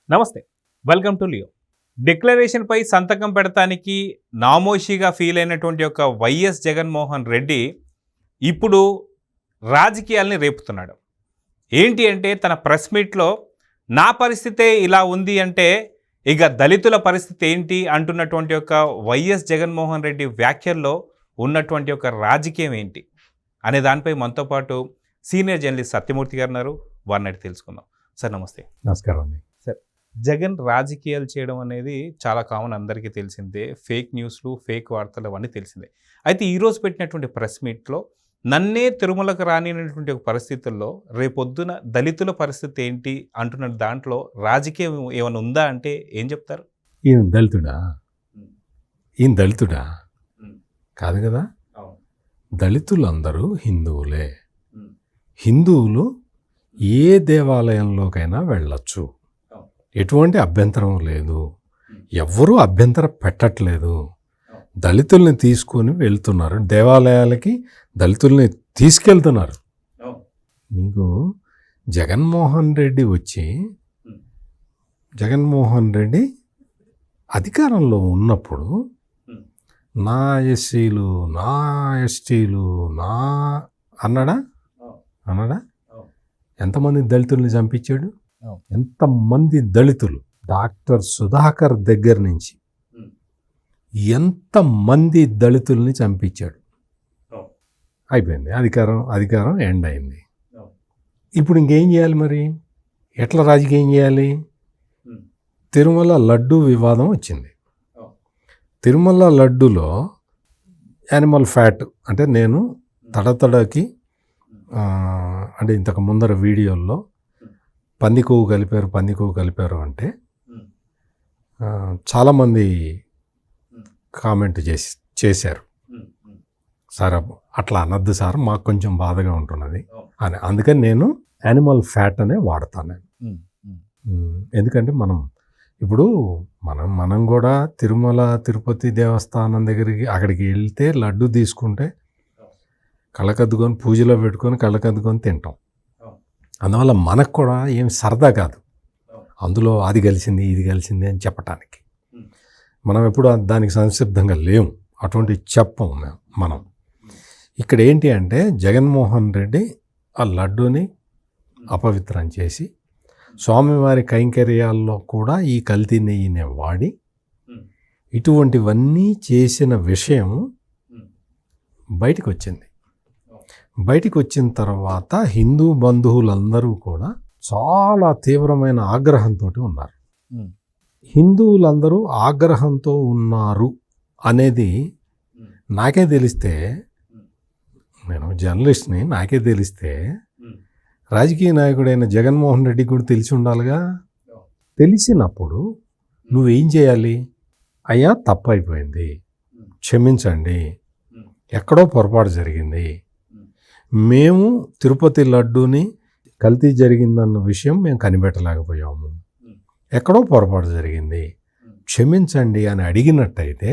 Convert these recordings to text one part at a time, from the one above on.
నమస్తే, welcome to Leo. డిక్లరేషన్పై సంతకం పెడతానికి నామోషిగా feel అయినటువంటి ఒక వైఎస్ జగన్మోహన్ రెడ్డి ఇప్పుడు రాజకీయాల్ని రేపుతున్నాడు. ఏంటి అంటే తన ప్రెస్ మీట్లో నా పరిస్థితే ఇలా ఉంది అంటే ఇక దళితుల పరిస్థితి ఏంటి అంటున్నటువంటి ఒక వైఎస్ జగన్మోహన్ రెడ్డి వ్యాఖ్యల్లో ఉన్నటువంటి ఒక రాజకీయం ఏంటి అనే దానిపై మనతో పాటు సీనియర్ జర్నలిస్ట్ సత్యమూర్తి గారు ఉన్నారు. వారిని అడిగి తెలుసుకుందాం. సార్ నమస్తే. నమస్కారం అండి. సార్, జగన్ రాజకీయాలు చేయడం అనేది చాలా కామన్, అందరికీ తెలిసిందే. ఫేక్ న్యూస్లు, ఫేక్ వార్తలు అవన్నీ తెలిసిందే. అయితే ఈరోజు పెట్టినటువంటి ప్రెస్ మీట్లో నన్నే తిరుమలకు రానిటువంటి ఒక పరిస్థితుల్లో రేపొద్దున దళితుల పరిస్థితి ఏంటి అంటున్న దాంట్లో రాజకీయం ఏమైనా ఉందా అంటే ఏం చెప్తారు? ఈయన దళితుడా కాదు కదా. దళితులందరూ హిందువులే. హిందువులు ఏ దేవాలయంలోకైనా వెళ్ళచ్చు, ఎటువంటి అభ్యంతరం లేదు. ఎవ్వరూ అభ్యంతరం పెట్టట్లేదు. దళితుల్ని తీసుకొని వెళ్తున్నారు, దేవాలయాలకి దళితుల్ని తీసుకెళ్తున్నారు. నీకు జగన్మోహన్ రెడ్డి అధికారంలో ఉన్నప్పుడు నా ఎస్సీలు, నా ఎస్టీలు, నా అన్నాడా? ఎంతమంది దళితుల్ని చంపించాడు? ఎంతమంది దళితులు, డాక్టర్ సుధాకర్ దగ్గర నుంచి ఎంతమంది దళితుల్ని చంపించాడు. అయిపోయింది, అధికారం ఎండ్ అయింది. ఇప్పుడు ఇంకేం చేయాలి మరి? ఎట్లా రాజకీయం చేయాలి? తిరుమల లడ్డు వివాదం వచ్చింది. తిరుమల లడ్డులో యానిమల్ ఫ్యాట్ అంటే నేను తడతడకి అంటే ఇంతకు ముందర వీడియోల్లో పంది కొవ్వు కలిపారు అంటే చాలామంది కామెంట్ చేశారు. సార్ అట్లా అనద్దు సార్, మాకు కొంచెం బాధగా ఉంటున్నది అని. అందుకని నేను యానిమల్ ఫ్యాట్ అనే వాడతాను. ఎందుకంటే ఇప్పుడు మనం కూడా తిరుమల తిరుపతి దేవస్థానం అక్కడికి వెళ్తే లడ్డు తీసుకుంటే కళ్ళకద్దుకొని పూజలో పెట్టుకొని కళ్ళకద్దుకొని తింటాం. అందువల్ల మనకు కూడా ఏం సరదా కాదు అందులో అది కలిసింది ఇది కలిసింది అని చెప్పటానికి. మనం ఎప్పుడు దానికి సంసిద్ధంగా లేము, అటువంటి చెప్పం మనం. ఇక్కడ ఏంటి అంటే జగన్మోహన్ రెడ్డి ఆ లడ్డూని అపవిత్రం చేసి స్వామివారి కైంకర్యాల్లో కూడా ఈ కల్తీ నెయ్యిని వాడి ఇటువంటివన్నీ చేసిన విషయం బయటికి వచ్చింది. బయటికి వచ్చిన తర్వాత హిందూ బంధువులందరూ కూడా చాలా తీవ్రమైన ఆగ్రహంతో ఉన్నారు. హిందువులందరూ ఆగ్రహంతో ఉన్నారు అనేది నాకే తెలిస్తే, నేను జర్నలిస్ట్ని, నాకే తెలిస్తే రాజకీయ నాయకుడైన జగన్మోహన్ రెడ్డికి కూడా తెలిసి ఉండాలిగా. తెలిసినప్పుడు నువ్వేం చేయాలి? అయ్యా తప్పు అయిపోయింది, క్షమించండి, ఎక్కడో పొరపాటు జరిగింది, మేము తిరుపతి లడ్డూని కల్తీ జరిగిందన్న విషయం మేము కనిపెట్టలేకపోయాము, ఎక్కడో పొరపాటు జరిగింది, క్షమించండి అని అడిగినట్టయితే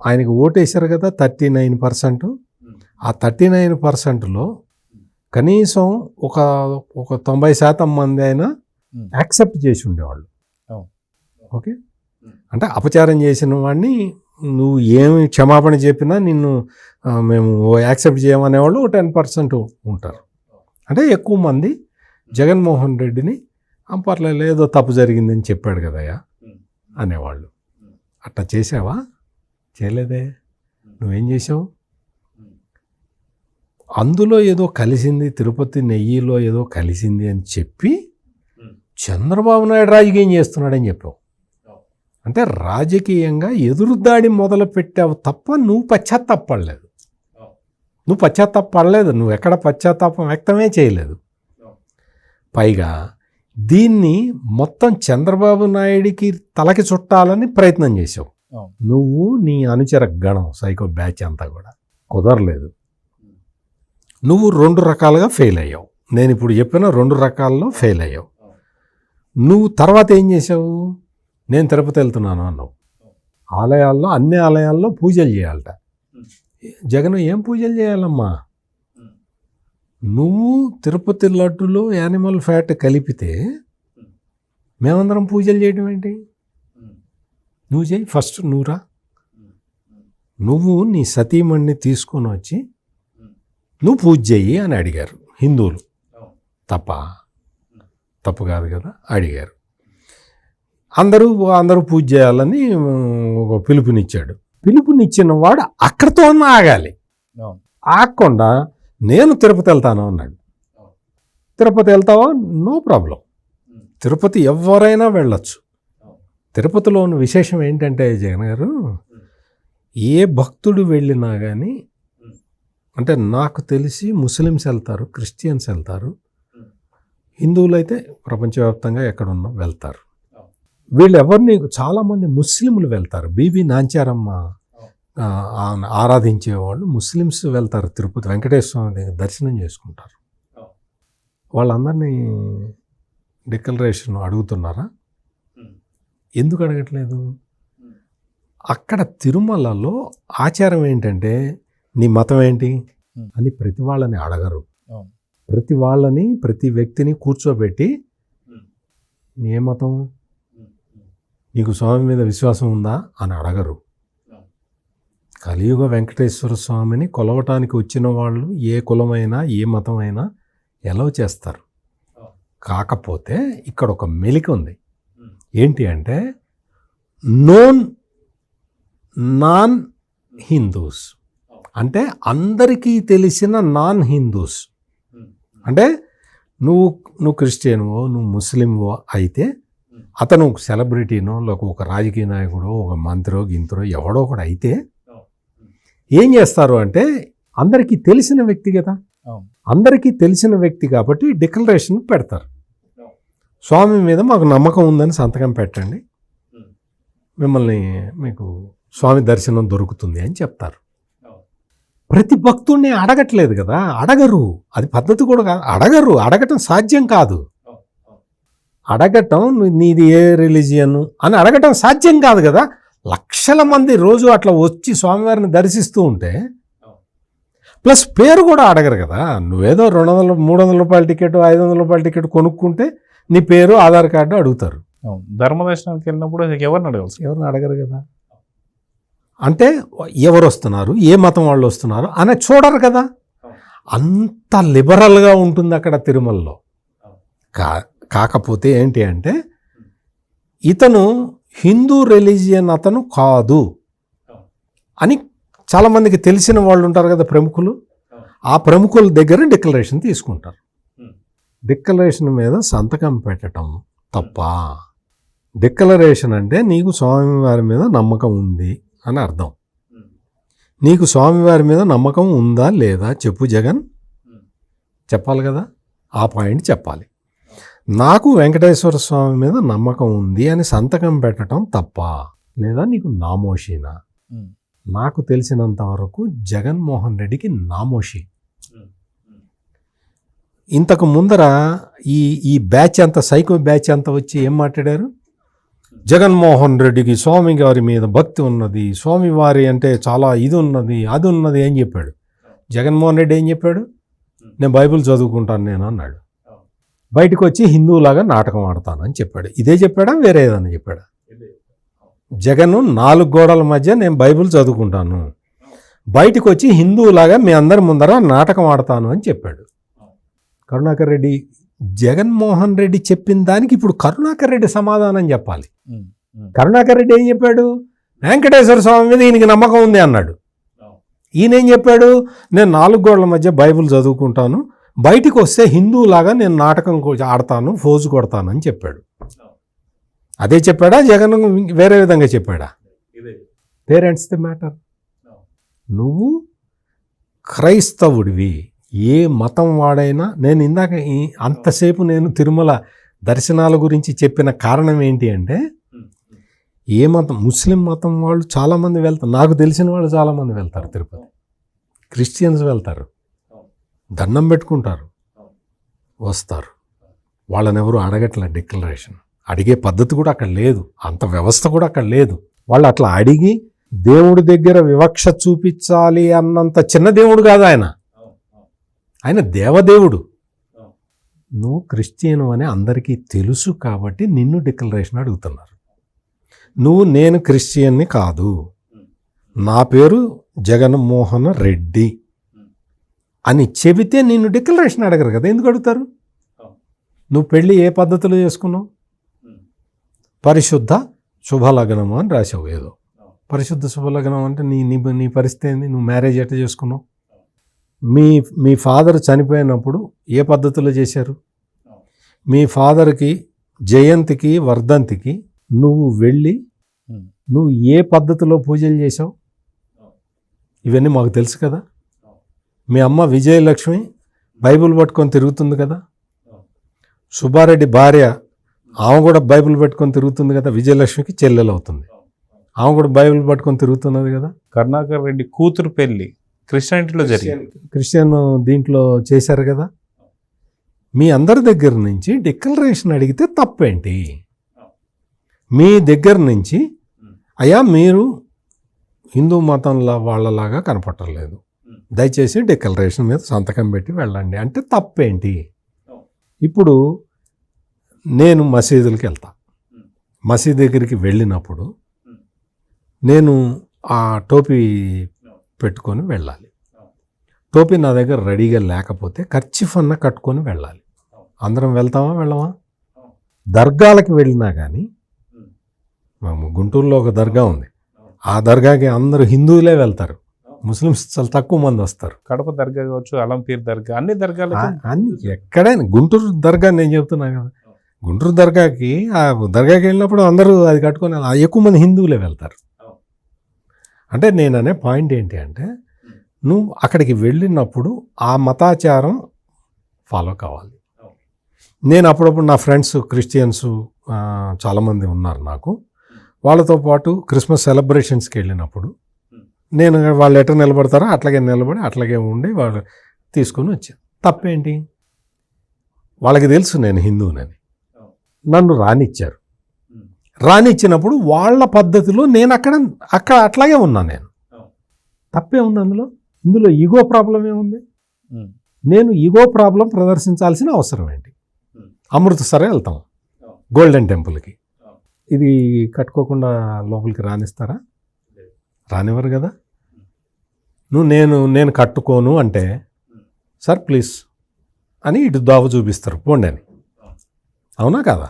ఆయనకు ఓటేశారు కదా 39%. ఆ 39%లో కనీసం ఒక 90% మంది అయినా యాక్సెప్ట్ చేసి ఉండేవాళ్ళు. ఓకే, అంటే అపచారం చేసిన వాడిని నువ్వు ఏమి క్షమాపణ చెప్పినా నిన్ను మేము యాక్సెప్ట్ చేయమనేవాళ్ళు 10% ఉంటారు. అంటే ఎక్కువ మంది జగన్మోహన్ రెడ్డిని పర్లేదు ఏదో తప్పు జరిగిందని చెప్పాడు కదయ్యా అనేవాళ్ళు. అట్లా చేసావా? చేయలేదే. నువ్వేం చేసావు? అందులో ఏదో కలిసింది, తిరుపతి నెయ్యిలో ఏదో కలిసింది అని చెప్పి చంద్రబాబు నాయుడు రాజకీయం చేస్తున్నాడని చెప్పావు. అంటే రాజకీయంగా ఎదురుదాడి మొదలు పెట్టావు తప్ప నువ్వు పశ్చాత్తాపడలేదు. నువ్వు ఎక్కడ పశ్చాత్తాపం వ్యక్తమే చేయలేదు. పైగా దీన్ని మొత్తం చంద్రబాబు నాయుడికి తలకి చుట్టాలని ప్రయత్నం చేసావు. నువ్వు నీ అనుచర గణం సైకో బ్యాచ్ అంతా కూడా కుదరలేదు. నువ్వు 2 రకాలుగా ఫెయిల్ అయ్యావు. నేను ఇప్పుడు చెప్పిన 2 రకాల్లో ఫెయిల్ అయ్యావు. నువ్వు తర్వాత ఏం చేసావు? నేను తిరుపతి వెళ్తున్నాను అన్నావు. అన్ని ఆలయాల్లో పూజలు చేయాలట. జగన్ ఏం పూజలు చేయాలమ్మా? నువ్వు తిరుపతి లడ్డులో యానిమల్ ఫ్యాట్ కలిపితే మేమందరం పూజలు చేయడం ఏంటి? నువ్వు చేయి, ఫస్ట్ నువ్వురా, నువ్వు నీ సతీమణిని తీసుకొని వచ్చి నువ్వు పూజ చెయ్యి అని అడిగారు హిందువులు. తప్పు కాదు కదా, అడిగారు. అందరూ పూజ చేయాలని ఒక పిలుపునిచ్చాడు. పిలుపునిచ్చిన వాడు అక్కడితో ఆగాలి. ఆగకుండా నేను తిరుపతి వెళ్తాను అన్నాడు. తిరుపతి వెళ్తావా? నో ప్రాబ్లం, తిరుపతి ఎవరైనా వెళ్ళొచ్చు. తిరుపతిలోని విశేషం ఏంటంటే జగన్ గారు, ఏ భక్తుడు వెళ్ళినా కానీ, అంటే నాకు తెలిసి ముస్లిమ్స్ వెళ్తారు, క్రిస్టియన్స్ వెళ్తారు, హిందువులు అయితే ప్రపంచవ్యాప్తంగా ఎక్కడున్నా వెళ్తారు. వీళ్ళు ఎవరిని, చాలామంది ముస్లింలు వెళ్తారు. బీబీ నాంచారమ్మ ఆరాధించేవాళ్ళు ముస్లిమ్స్ వెళ్తారు, తిరుపతి వెంకటేశ్వర స్వామి దగ్గర దర్శనం చేసుకుంటారు. వాళ్ళందరినీ డిక్లరేషన్ అడుగుతున్నారా? ఎందుకు అడగట్లేదు? అక్కడ తిరుమలలో ఆచారం ఏంటంటే, నీ మతం ఏంటి అని ప్రతి వాళ్ళని అడగరు. ప్రతి వ్యక్తిని కూర్చోబెట్టి, నీ ఏ మతం, నీకు స్వామి మీద విశ్వాసం ఉందా అని అడగరు. కలియుగ వెంకటేశ్వర స్వామిని కొలవటానికి వచ్చిన వాళ్ళు ఏ కులమైనా ఏ మతమైనా ఎలవ్ చేస్తారు. కాకపోతే ఇక్కడ ఒక మెలిక ఉంది. ఏంటి అంటే, నాన్ హిందూస్ అంటే అందరికీ తెలిసిన నాన్ హిందూస్. అంటే నువ్వు క్రిస్టియన్వో, నువ్వు ముస్లింవో అయితే, అతను సెలబ్రిటీనో, లేక ఒక రాజకీయ నాయకుడో, ఒక మంత్రో గింత్రో ఎవడో ఒకడు అయితే ఏం చేస్తారు అంటే, అందరికీ తెలిసిన వ్యక్తి కదా, అందరికీ తెలిసిన వ్యక్తి కాబట్టి డిక్లరేషన్ పెడతారు. స్వామి మీద మాకు నమ్మకం ఉందని సంతకం పెట్టండి, మీకు స్వామి దర్శనం దొరుకుతుంది అని చెప్తారు. ప్రతి భక్తుడిని అడగట్లేదు కదా, అడగరు. అది పద్ధతి కూడా కాదు, అడగరు. అడగటం సాధ్యం కాదు. అడగటం నీది ఏ రిలీజియన్ అని అడగటం సాధ్యం కాదు కదా. లక్షల మంది రోజు అట్లా వచ్చి స్వామివారిని దర్శిస్తూ ఉంటే, ప్లస్ పేరు కూడా అడగరు కదా. నువ్వేదో 200 300 రూపాయల టికెట్, 500 రూపాయల టికెట్ కొనుక్కుంటే నీ పేరు, ఆధార్ కార్డు అడుగుతారు. ధర్మదర్శనానికి వెళ్ళినప్పుడు ఎవరిని అడగాల్సి? ఎవరిని అడగరు కదా. అంటే ఎవరు వస్తున్నారు, ఏ మతం వాళ్ళు వస్తున్నారు అని చూడరు కదా. అంత లిబరల్గా ఉంటుంది అక్కడ తిరుమలలో. కాకపోతే ఏంటి అంటే, ఇతను హిందూ రిలీజియన్ అతను కాదు అని చాలామందికి తెలిసిన వాళ్ళు ఉంటారు కదా, ప్రముఖులు. ఆ ప్రముఖుల దగ్గర డిక్లరేషన్ తీసుకుంటారు. డిక్లరేషన్ మీద సంతకం పెట్టడం తప్ప. డిక్లరేషన్ అంటే నీకు స్వామివారి మీద నమ్మకం ఉంది అని అర్థం. నీకు స్వామివారి మీద నమ్మకం ఉందా లేదా చెప్పు జగన్, చెప్పాలి కదా. ఆ పాయింట్ చెప్పాలి. నాకు వెంకటేశ్వర స్వామి మీద నమ్మకం ఉంది అని సంతకం పెట్టడం తప్ప, లేదా నీకు నామోషీనా? నాకు తెలిసినంత వరకు జగన్మోహన్ రెడ్డికి నామోషి. ఇంతకు ముందర ఈ బ్యాచ్ అంతా, సైకో బ్యాచ్ అంతా వచ్చి ఏం మాట్లాడారు? జగన్మోహన్ రెడ్డికి స్వామి గారి మీద భక్తి ఉన్నది, స్వామివారి అంటే చాలా ఇది ఉన్నది, అది ఉన్నది అని చెప్పాడు. జగన్మోహన్ రెడ్డి ఏం చెప్పాడు? నేను బైబిల్ చదువుకుంటాను నేను అన్నాడు. బయటకు వచ్చి హిందువులాగా నాటకం ఆడతాను అని చెప్పాడు. ఇదే చెప్పాడా, వేరే ఏదన్నా చెప్పాడా? జగన్ 4 గోడల మధ్య నేను బైబిల్ చదువుకుంటాను, బయటకు వచ్చి హిందువులాగా మీ అందరి ముందర నాటకం ఆడతాను అని చెప్పాడు. కరుణాకర్ రెడ్డి, జగన్మోహన్ రెడ్డి చెప్పిన దానికి ఇప్పుడు కరుణాకర్ రెడ్డి సమాధానం చెప్పాలి. కరుణాకర్ రెడ్డి ఏం చెప్పాడు? వెంకటేశ్వర స్వామి మీద ఈయనకి నమ్మకం ఉంది అన్నాడు. ఈయన ఏం చెప్పాడు? నేను 4 గోడల మధ్య బైబిల్ చదువుకుంటాను, బయటికి వస్తే హిందువులాగా నేను నాటకం ఆడతాను, ఫోజు కొడతాను అని చెప్పాడు. అదే చెప్పాడా? జగన్ వేరే విధంగా చెప్పాడా? Parents the matter. నువ్వు క్రైస్తవుడివి, ఏ మతం వాడైనా. నేను ఇందాక అంతసేపు నేను తిరుమల దర్శనాల గురించి చెప్పిన కారణం ఏంటి అంటే, ఏ మతం, ముస్లిం మతం వాళ్ళు చాలామంది వెళ్తారు, నాకు తెలిసిన వాళ్ళు చాలామంది వెళ్తారు తిరుపతి. క్రిస్టియన్స్ వెళ్తారు, దండం పెట్టుకుంటారు, వస్తారు. వాళ్ళని ఎవరు అడగట్లే డిక్లరేషన్. అడిగే పద్ధతి కూడా అక్కడ లేదు, అంత వ్యవస్థ కూడా అక్కడ లేదు. వాళ్ళు అట్లా అడిగి దేవుడి దగ్గర వివక్ష చూపించాలి అన్నంత చిన్న దేవుడు కాదు ఆయన. ఆయన దేవదేవుడు. నువ్వు క్రిస్టియన్ అని అందరికీ తెలుసు కాబట్టి నిన్ను డిక్లరేషన్ అడుగుతున్నారు. నేను క్రిస్టియన్ని కాదు, నా పేరు జగన్మోహన్ రెడ్డి అని చెబితే నిన్ను డిక్లరేషన్ అడగరు కదా. ఎందుకు అడుగుతారు? నువ్వు పెళ్ళి ఏ పద్ధతిలో చేసుకున్నావు? పరిశుద్ధ శుభలగ్నము అని రాసావు. ఏదో పరిశుద్ధ శుభలగ్నం అంటే నీ పరిస్థితి ఏంది? నువ్వు మ్యారేజ్ ఎట్లా చేసుకున్నావు? మీ ఫాదర్ చనిపోయినప్పుడు ఏ పద్ధతిలో చేశారు? మీ ఫాదర్కి జయంతికి వర్ధంతికి నువ్వు వెళ్ళి నువ్వు ఏ పద్ధతిలో పూజలు చేసావు? ఇవన్నీ మాకు తెలుసు కదా. మీ అమ్మ విజయలక్ష్మి బైబిల్ పట్టుకొని తిరుగుతుంది కదా. సుబ్బారెడ్డి భార్య ఆమె కూడా బైబిల్ పట్టుకొని తిరుగుతుంది కదా. విజయలక్ష్మికి చెల్లెలు అవుతుంది, ఆమె కూడా బైబిల్ పట్టుకొని తిరుగుతున్నది కదా. కరుణాకర్ రెడ్డి కూతురు పెళ్లి క్రిస్టియానిటీలో జరిగింది, క్రిస్టియన్ దీంట్లో చేశారు కదా. మీ అందరి దగ్గర నుంచి డిక్లరేషన్ అడిగితే తప్పేంటి? మీ దగ్గర నుంచి అయ్యా మీరు హిందూ మతంలో వాళ్ళలాగా కనపట్టలేదు, దయచేసి డిక్లరేషన్ మీద సంతకం పెట్టి వెళ్ళండి అంటే తప్పేంటి? ఇప్పుడు నేను మసీదులకి వెళ్తా, మసీదు దగ్గరికి వెళ్ళినప్పుడు నేను ఆ టోపీ పెట్టుకొని వెళ్ళాలి. టోపీ నా దగ్గర రెడీగా లేకపోతే కర్చీఫ్ అన్న కట్టుకొని వెళ్ళాలి. అందరం వెళ్తామా వెళ్ళమా? దర్గాలకు వెళ్ళినా కానీ, గుంటూరులో ఒక దర్గా ఉంది, ఆ దర్గాకి అందరూ హిందువులే వెళ్తారు, ముస్లిమ్స్ చాలా తక్కువ మంది వస్తారు. కడప దర్గా కావచ్చు, అలంపీర్ దర్గా, అన్ని దర్గాలకు అన్ని ఎక్కడైనా గుంటూరు దర్గా నేను చెప్తున్నా కదా. గుంటూరు దర్గాకి ఆ దర్గాకి వెళ్ళినప్పుడు అందరూ అది కట్టుకొని ఎక్కువ మంది హిందువులే వెళ్తారు. అంటే నేను అనే పాయింట్ ఏంటి అంటే, నువ్వు అక్కడికి వెళ్ళినప్పుడు ఆ మతాచారం ఫాలో కావాలి. నేను అప్పుడప్పుడు నా ఫ్రెండ్స్ క్రిస్టియన్స్ చాలామంది ఉన్నారు నాకు, వాళ్ళతో పాటు క్రిస్మస్ సెలబ్రేషన్స్కి వెళ్ళినప్పుడు నేను వాళ్ళు ఎట్లా నిలబడతారో అట్లాగే నిలబడి అట్లాగే ఉండి వాళ్ళు తీసుకొని వచ్చాను. తప్పేంటి? వాళ్ళకి తెలుసు నేను హిందువునని, నన్ను రానిచ్చారు. రానిచ్చినప్పుడు వాళ్ళ పద్ధతిలో నేను అక్కడ అట్లాగే ఉన్నా. తప్పే ఉంది అందులో? ఇందులో ఈగో ప్రాబ్లం ఏముంది? నేను ఈగో ప్రాబ్లం ప్రదర్శించాల్సిన అవసరం ఏంటి? అమృత్సర్ వెళ్తాం గోల్డెన్ టెంపుల్కి, ఇది కట్టుకోకుండా లోపలికి రానిస్తారా? రానివ్వరు కదా. నేను కట్టుకోను అంటే సార్ ప్లీజ్ అని ఇటు దావ చూపిస్తారు, పోండి అని. అవునా కదా?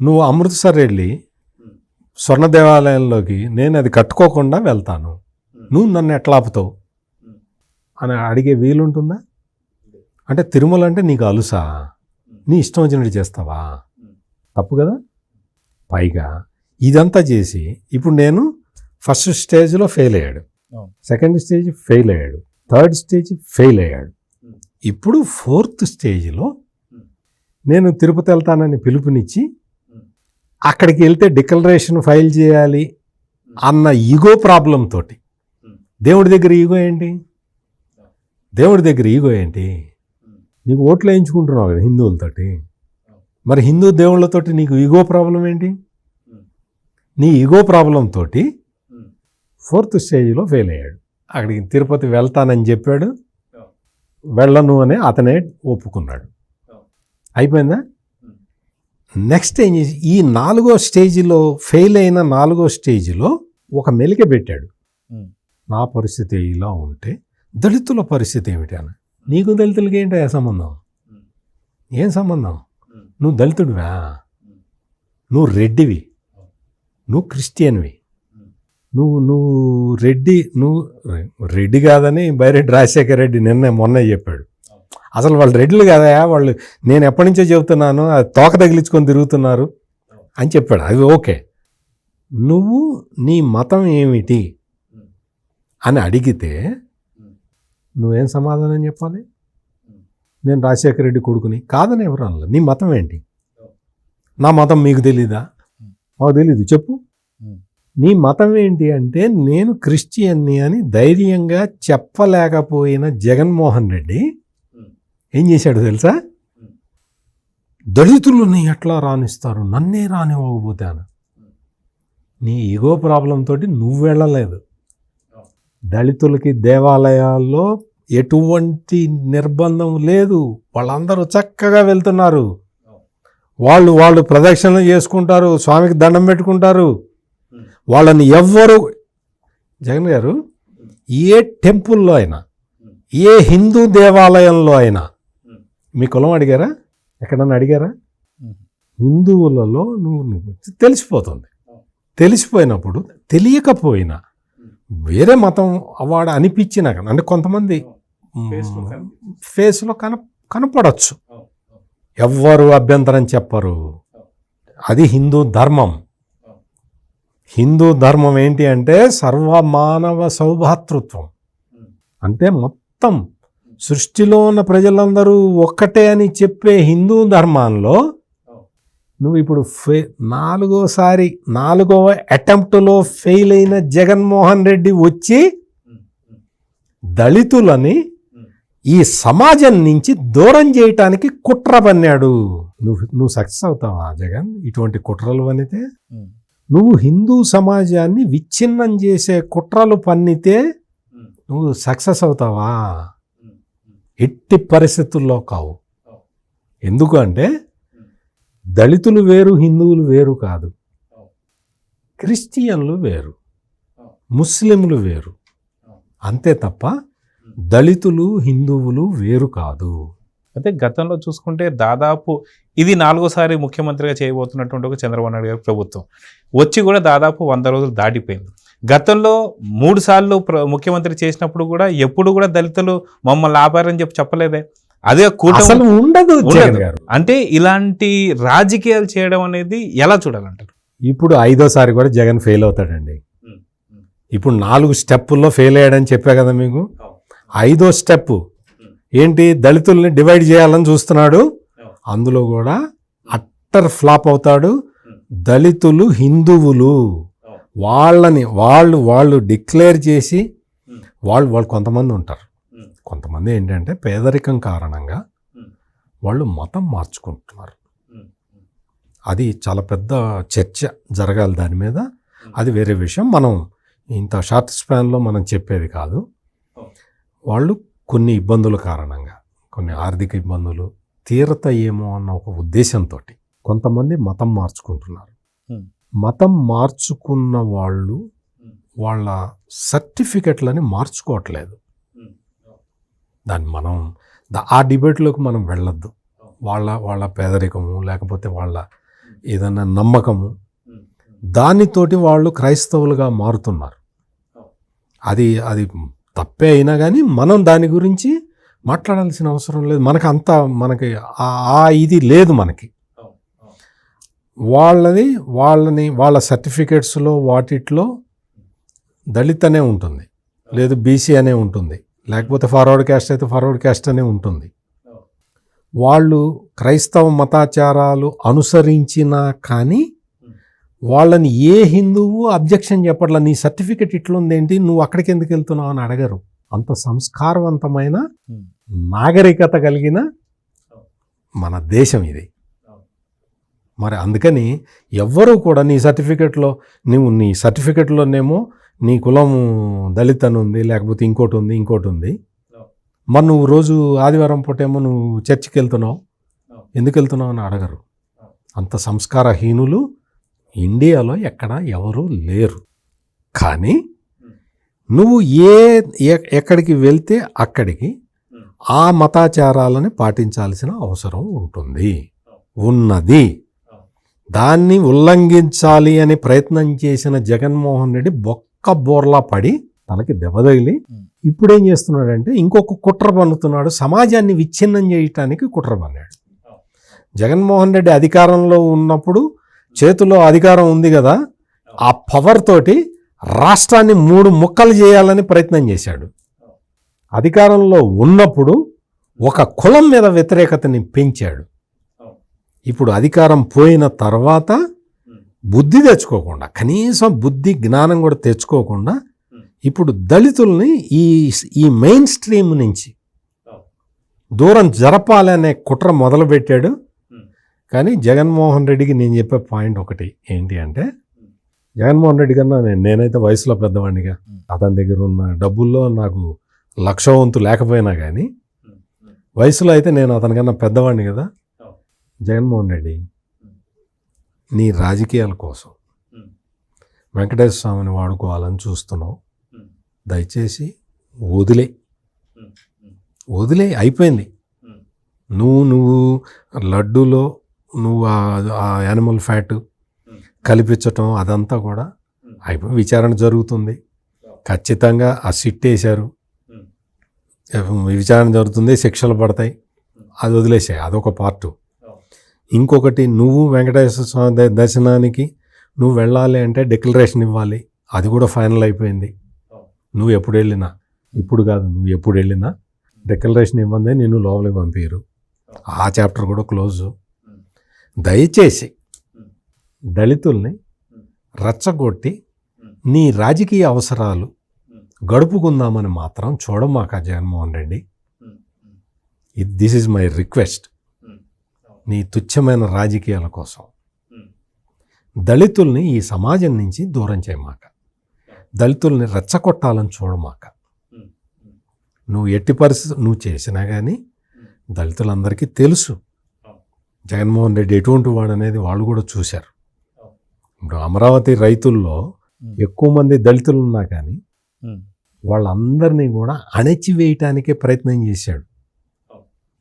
నువ్వు అమృత్సర్ వెళ్ళి స్వర్ణ దేవాలయంలోకి నేను అది కట్టుకోకుండా వెళ్తాను, నువ్వు నన్ను ఎట్లా ఆపుతావు అని అడిగే వీలుంటుందా? అంటే తిరుమల అంటే నీకు అలుసా? నీ ఇష్టం వచ్చినట్టు చేస్తావా? తప్పు కదా. పైగా ఇదంతా చేసి ఇప్పుడు నేను ఫస్ట్ స్టేజ్లో ఫెయిల్ అయ్యాడు, సెకండ్ స్టేజ్ ఫెయిల్ అయ్యాడు, థర్డ్ స్టేజ్ ఫెయిల్ అయ్యాడు. ఇప్పుడు ఫోర్త్ స్టేజ్లో నేను తిరుపతి వెళ్తానని పిలుపునిచ్చి అక్కడికి వెళ్తే డిక్లరేషన్ ఫైల్ చేయాలి అన్న ఈగో ప్రాబ్లం తోటి, దేవుడి దగ్గర ఈగో ఏంటి? దేవుడి దగ్గర ఈగో ఏంటి? నీకు ఓట్లు వేయించుకుంటున్నావు కదా హిందువులతోటి, మరి హిందూ దేవుళ్ళతోటి నీకు ఈగో ప్రాబ్లం ఏంటి? నీ ఈగో ప్రాబ్లం తోటి ఫోర్త్ స్టేజ్లో ఫెయిల్ అయ్యాడు. అక్కడికి తిరుపతి వెళ్తానని చెప్పాడు, వెళ్ళను అని అతనే ఒప్పుకున్నాడు. అయిపోయిందా? నెక్స్ట్ ఏం చేసి ఈ 4వ స్టేజ్లో ఫెయిల్ అయిన 4వ స్టేజ్లో ఒక మెలిక పెట్టాడు. నా పరిస్థితి ఇలా ఉంటే దళితుల పరిస్థితి ఏమిటి అని. నీకు దళితులకి ఏంటి సంబంధం? ఏం సంబంధం? నువ్వు దళితుడివా? నువ్వు రెడ్డివి, నువ్వు క్రిస్టియన్వి, నువ్వు రెడ్డి కాదని బైరెడ్డి రాజశేఖర రెడ్డి మొన్న చెప్పాడు. అసలు వాళ్ళు రెడ్లు కదా, వాళ్ళు నేను ఎప్పటి నుంచో చెబుతున్నాను అది తోక తగిలించుకొని తిరుగుతున్నారు అని చెప్పాడు. అది ఓకే. నువ్వు నీ మతం ఏమిటి అని అడిగితే నువ్వేం సమాధానం చెప్పాలి? నేను రాజశేఖర రెడ్డి కొడుకుని కాదని ఎవరు అనలేదు. నీ మతం ఏంటి? నా మతం మీకు తెలీదా? మాకు తెలీదు, చెప్పు. నీ మతం ఏంటి అంటే నేను క్రిస్టియన్ని అని ధైర్యంగా చెప్పలేకపోయిన జగన్మోహన్ రెడ్డి ఏం చేశాడు తెలుసా? దళితులని ఎట్లా రాణిస్తారు, నన్నే రానివ్వకపోతాను. నీ ఈగో ప్రాబ్లం తోటి నువ్వు వెళ్ళలేదు. దళితులకి దేవాలయాల్లో ఎటువంటి నిర్బంధం లేదు, వాళ్ళందరూ చక్కగా వెళ్తున్నారు. వాళ్ళు ప్రదక్షిణలు చేసుకుంటారు, స్వామికి దండం పెట్టుకుంటారు. వాళ్ళని ఎవ్వరు, జగన్ గారు ఏ టెంపుల్లో అయినా, ఏ హిందూ దేవాలయంలో అయినా మీ కులం అడిగారా? ఎక్కడన్నా అడిగారా? హిందువులలో నువ్వు తెలిసిపోతుంది. తెలిసిపోయినప్పుడు తెలియకపోయినా వేరే మతం వాడు అనిపించినా కానీ, అంటే కొంతమంది ఫేస్లో కనపడచ్చు, ఎవ్వరు అభ్యంతరం చెప్పరు. అది హిందూ ధర్మం. హిందూ ధర్మం ఏంటి అంటే సర్వమానవ సౌభాతృత్వం. అంటే మొత్తం సృష్టిలో ఉన్న ప్రజలందరూ ఒక్కటే అని చెప్పే హిందూ ధర్మాల్లో నువ్వు ఇప్పుడు 4వ అటెంప్ట్లో ఫెయిల్ అయిన జగన్మోహన్ రెడ్డి వచ్చి దళితులని ఈ సమాజం నుంచి దూరం చేయటానికి కుట్ర పన్నాడు. నువ్వు సక్సెస్ అవుతావా జగన్? ఇటువంటి కుట్రలు పన్నితే నువ్వు హిందూ సమాజాన్ని విచ్ఛిన్నం చేసే కుట్రలు పన్నితే నువ్వు సక్సెస్ అవుతావా? ఎట్టి పరిస్థితుల్లో కావు. ఎందుకు అంటే దళితులు వేరు, హిందువులు వేరు కాదు. క్రిస్టియన్లు వేరు, ముస్లింలు వేరు, అంతే తప్ప దళితులు హిందువులు వేరు కాదు. అయితే గతంలో చూసుకుంటే దాదాపు ఇది 4వసారి ముఖ్యమంత్రిగా చేయబోతున్నటువంటి ఒక చంద్రబాబు నాయుడు గారి ప్రభుత్వం వచ్చి కూడా దాదాపు 100 రోజులు దాటిపోయింది. గతంలో 3 సార్లు ముఖ్యమంత్రి చేసినప్పుడు కూడా ఎప్పుడు కూడా దళితులు మమ్మల్ని ఆపారని చెప్పలేదే. అదే అసలు ఉండదు జగన్ గారు. అంటే ఇలాంటి రాజకీయాలు చేయడం అనేది ఎలా చూడాలంటారు? ఇప్పుడు 5వసారి కూడా జగన్ ఫెయిల్ అవుతాడండి. ఇప్పుడు 4 స్టెప్పుల్లో ఫెయిల్ అయ్యాడని చెప్పా కదా మీకు. 5వ స్టెప్ ఏంటి? దళితుల్ని డివైడ్ చేయాలని చూస్తున్నాడు. అందులో కూడా అట్టర్ ఫ్లాప్ అవుతాడు. దళితులు హిందువులు వాళ్ళు డిక్లేర్ చేసి వాళ్ళు కొంతమంది ఉంటారు. కొంతమంది ఏంటంటే పేదరికం కారణంగా వాళ్ళు మతం మార్చుకుంటున్నారు. అది చాలా పెద్ద చర్చ జరగాలి దాని మీద. అది వేరే విషయం, మనం ఇంత షార్ట్ స్పాన్లో మనం చెప్పేది కాదు. వాళ్ళు కొన్ని ఇబ్బందుల కారణంగా, కొన్ని ఆర్థిక ఇబ్బందులు తీరతాయేమో అన్న ఒక ఉద్దేశంతో కొంతమంది మతం మార్చుకుంటున్నారు. మతం మార్చుకున్న వాళ్ళు వాళ్ళ సర్టిఫికెట్లని మార్చుకోవట్లేదు. దాన్ని మనం ఆ డిబేట్లోకి మనం వెళ్ళొద్దు. వాళ్ళ పేదరికము లేకపోతే వాళ్ళ ఏదైనా నమ్మకము దానితోటి వాళ్ళు క్రైస్తవులుగా మారుతున్నారు. అది తప్పే అయినా కానీ మనం దాని గురించి మాట్లాడాల్సిన అవసరం లేదు. మనకి ఇది లేదు మనకి. వాళ్ళ సర్టిఫికేట్స్లో వాటిట్లో దళిత్ అనే ఉంటుంది, లేదు బీసీ అనే ఉంటుంది, లేకపోతే ఫార్వర్డ్ క్యాస్ట్ అయితే ఫార్వర్డ్ క్యాస్ట్ అనే ఉంటుంది. వాళ్ళు క్రైస్తవ మతాచారాలు అనుసరించినా కానీ వాళ్ళని ఏ హిందువు అబ్జెక్షన్ చెప్పట్లా. నీ సర్టిఫికెట్ ఇట్లుందేంటి, నువ్వు అక్కడికి ఎందుకు వెళ్తున్నావు అని అడగరు. అంత సంస్కారవంతమైన నాగరికత కలిగిన మన దేశం ఇది. మరి అందుకని ఎవ్వరూ కూడా నీ సర్టిఫికెట్లోనేమో నీ కులము దళిత్ అని ఉంది, లేకపోతే ఇంకోటి ఉంది. మరి నువ్వు రోజు ఆదివారం పూటేమో నువ్వు చర్చికి వెళ్తున్నావు, ఎందుకు వెళ్తున్నావు అని అడగరు. అంత సంస్కారహీనులు ఇండియాలో ఎక్కడ ఎవరు లేరు. కానీ నువ్వు ఎక్కడికి వెళ్తే అక్కడికి ఆ మతాచారాలని పాటించాల్సిన అవసరం ఉన్నది. దాన్ని ఉల్లంఘించాలి అని ప్రయత్నం చేసిన జగన్మోహన్ రెడ్డి బొక్క బోర్లా పడి తనకి దెబ్బతగిలి ఇప్పుడేం చేస్తున్నాడంటే ఇంకొక కుట్ర పన్నుతున్నాడు. సమాజాన్ని విచ్ఛిన్నం చేయటానికి కుట్ర పన్నాడు. జగన్మోహన్ రెడ్డి అధికారంలో ఉన్నప్పుడు చేతిలో అధికారం ఉంది కదా, ఆ పవర్ తోటి రాష్ట్రాన్ని 3 ముక్కలు చేయాలని ప్రయత్నం చేశాడు. అధికారంలో ఉన్నప్పుడు ఒక కులం మీద వ్యతిరేకతని పెంచాడు. ఇప్పుడు అధికారం పోయిన తర్వాత బుద్ధి తెచ్చుకోకుండా, కనీసం బుద్ధి జ్ఞానం కూడా తెచ్చుకోకుండా ఇప్పుడు దళితుల్ని ఈ మెయిన్ స్ట్రీమ్ నుంచి దూరం జరపాలనే కుట్ర మొదలుపెట్టాడు. కానీ జగన్మోహన్ రెడ్డికి నేను చెప్పే పాయింట్ ఒకటి ఏంటి అంటే, జగన్మోహన్ రెడ్డి కన్నా నేనైతే వయసులో పెద్దవాడినిగా, అతని దగ్గర ఉన్న డబ్బుల్లో నాకు లక్షో వంతు లేకపోయినా కానీ వయసులో అయితే నేను అతనికన్నా పెద్దవాడిని కదా. జగన్మోహన్ రెడ్డి, నీ రాజకీయాల కోసం వెంకటేశ్వర స్వామిని వాడుకోవాలని చూస్తున్నావు, దయచేసి వదిలే అయిపోయింది. నువ్వు లడ్డూలో నువ్వు ఆ యానిమల్ ఫ్యాట్ కలిపించటం అదంతా కూడా అయిపోయి విచారణ జరుగుతుంది. ఖచ్చితంగా ఆ సిట్ వేశారు, విచారణ జరుగుతుంది, శిక్షలు పడతాయి, అది వదిలేసాయి, అదొక పార్టు. ఇంకొకటి, నువ్వు వెంకటేశ్వర స్వామి దర్శనానికి నువ్వు వెళ్ళాలి అంటే డిక్లరేషన్ ఇవ్వాలి, అది కూడా ఫైనల్ అయిపోయింది. నువ్వు ఎప్పుడు వెళ్ళినా, ఇప్పుడు కాదు, నువ్వు ఎప్పుడు వెళ్ళినా డిక్లరేషన్ ఇవ్వందే నిన్ను లోపలికి పంపించరు. ఆ చాప్టర్ కూడా క్లోజు. దయచేసి దళితుల్ని రెచ్చగొట్టి నీ రాజకీయ అవసరాలు గడుపుకుందామని మాత్రం చూడమాక Jaganmohan Reddy. This is my request. నీ తుచ్చమైన రాజకీయాల కోసం దళితుల్ని ఈ సమాజం నుంచి దూరం చేయమాక, దళితుల్ని రెచ్చగొట్టాలని చూడమాక. నువ్వు ఎట్టి పరిస్థితి నువ్వు చేసినా కానీ దళితులందరికీ తెలుసు జగన్మోహన్ రెడ్డి ఎటువంటి వాడు అనేది వాళ్ళు కూడా చూశారు. ఇప్పుడు అమరావతి రైతుల్లో ఎక్కువ మంది దళితులు ఉన్నా కానీ వాళ్ళందరినీ కూడా అణచివేయటానికే ప్రయత్నం చేశాడు.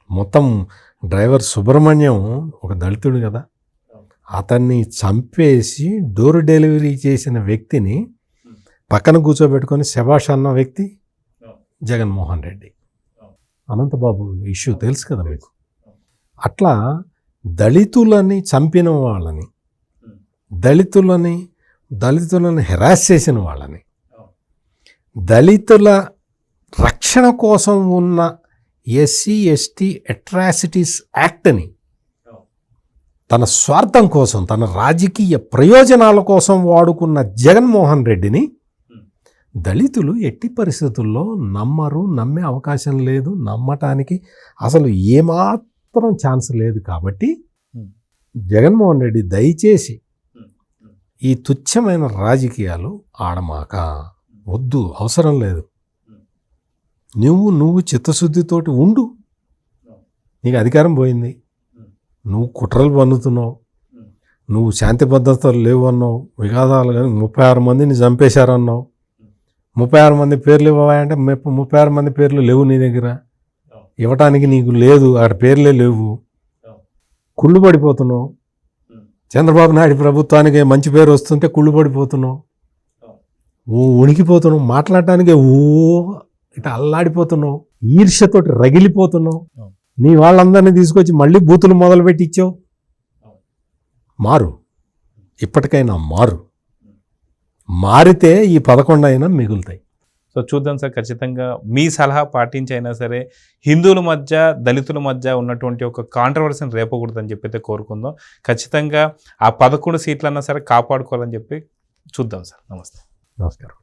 మొత్తం డ్రైవర్ సుబ్రహ్మణ్యం ఒక దళితుడు కదా, అతన్ని చంపేసి డోర్ డెలివరీ చేసిన వ్యక్తిని పక్కన కూర్చోబెట్టుకొని శభాష్ అన్న వ్యక్తి జగన్మోహన్ రెడ్డి. అనంతబాబు ఇష్యూ తెలుసు కదా మీకు. అట్లా దళితులని చంపిన వాళ్ళని, దళితులని హెరాస్ చేసిన వాళ్ళని, దళితుల రక్షణ కోసం ఉన్న ఎస్సీ ఎస్టీ అట్రాసిటీస్ యాక్ట్ని తన స్వార్థం కోసం, తన రాజకీయ ప్రయోజనాల కోసం వాడుకున్న జగన్మోహన్ రెడ్డిని దళితులు ఎట్టి పరిస్థితుల్లో నమ్మే అవకాశం లేదు, నమ్మటానికి అసలు ఏమాత్రం ఛాన్స్ లేదు. కాబట్టి జగన్మోహన్ రెడ్డి దయచేసి ఈ తుచ్చమైన రాజకీయాలు ఆడమాక, వద్దు, అవసరం లేదు. నువ్వు చిత్తశుద్ధితోటి ఉండు. నీకు అధికారం పోయింది, నువ్వు కుట్రలు పన్నుతున్నావు, నువ్వు శాంతి భద్రతలు లేవు అన్నావు, వివాదాలు కానీ 36 మందిని చంపేశారన్నావు. 36 మంది పేర్లు ఇవ్వాలంటే 36 మంది పేర్లు లేవు నీ దగ్గర, ఇవ్వటానికి నీకు లేదు, అక్కడ పేర్లే లేవు. కుళ్ళు పడిపోతున్నావు. చంద్రబాబు నాయుడు ప్రభుత్వానికి మంచి పేరు వస్తుంటే కుళ్ళు పడిపోతున్నావు, ఉణికిపోతున్నావు, మాట్లాడటానికి ఇట్లా అల్లాడిపోతున్నావు, ఈర్ష్యతోటి రగిలిపోతున్నావు. నీ వాళ్ళందరినీ తీసుకొచ్చి మళ్ళీ బూతులు మొదలుపెట్టి ఇచ్చావు. మారు, ఇప్పటికైనా మారితే ఈ 11 అయినా మిగులుతాయి. సో చూద్దాం సార్, ఖచ్చితంగా మీ సలహా పాటించి అయినా సరే హిందువుల మధ్య దళితుల మధ్య ఉన్నటువంటి ఒక కాంట్రవర్సీని రేపకూడదని చెప్పి అయితే కోరుకుందాం. ఖచ్చితంగా ఆ 11 సీట్లన్నా సరే కాపాడుకోవాలని చెప్పి చూద్దాం సార్. నమస్తే. నమస్కారం.